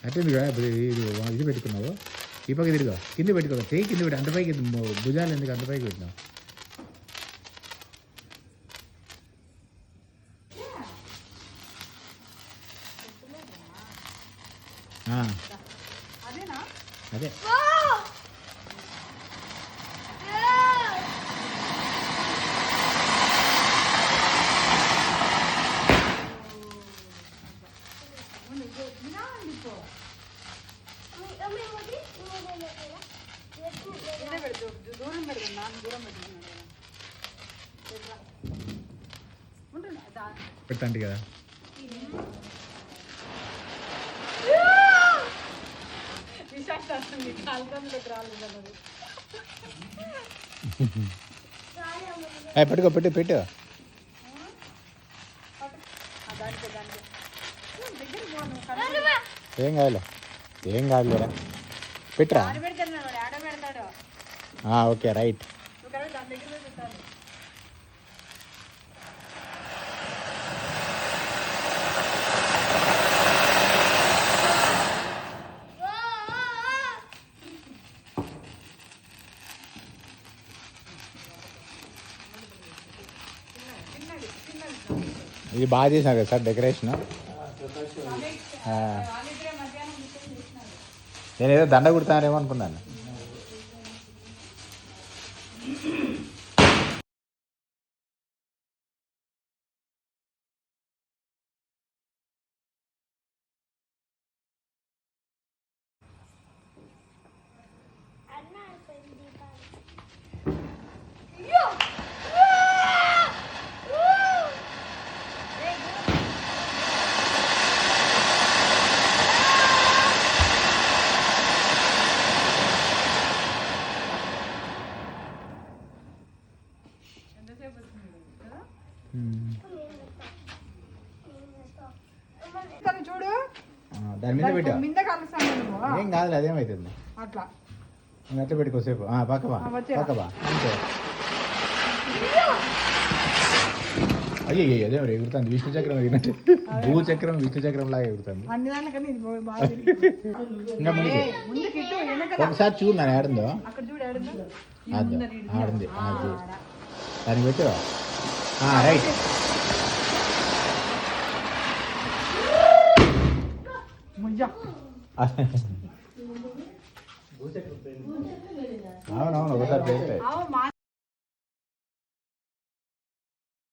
అట్టింది కదా ఇది పెట్టుకున్నావు ఈ పక్క తిరిగా కింద పెట్టుకో చేయి కింద పెట్టి అంత పైకి భుజాలు ఎందుకు అంత పైకి పెట్టినావు అదే పెట్టండి కదా పట్టుకో పెట్టు పెట్టు ఏం కాదులే ఏం కాదులేరా పెట్టరా ఓకే రైట్ ఇది బాగా చేసినా కదా సార్ డెకరేషన్ నేను ఏదో దండ కుడతానేమో అనుకున్నాను చూడు దాని మీద పెట్టా ఏం కాదులే అదేమవుతుంది అట్లా అట్లా పెట్టుకోసేపు పక్కబా పక్కబా అంతే అయ్యో అదే మరి ఎగురుతుంది విష్ణు చక్రం ఎగిరినట్టు భూచక్రం విష్ణు చక్రం లాగా ఎగురుతుంది ఇంకా ముందుకి ఒకసారి చూడు నన్ను ఆడుందో ఆడింది దానికి పెట్టు రైట్ అవునవును ఒకసారి పెడతాయి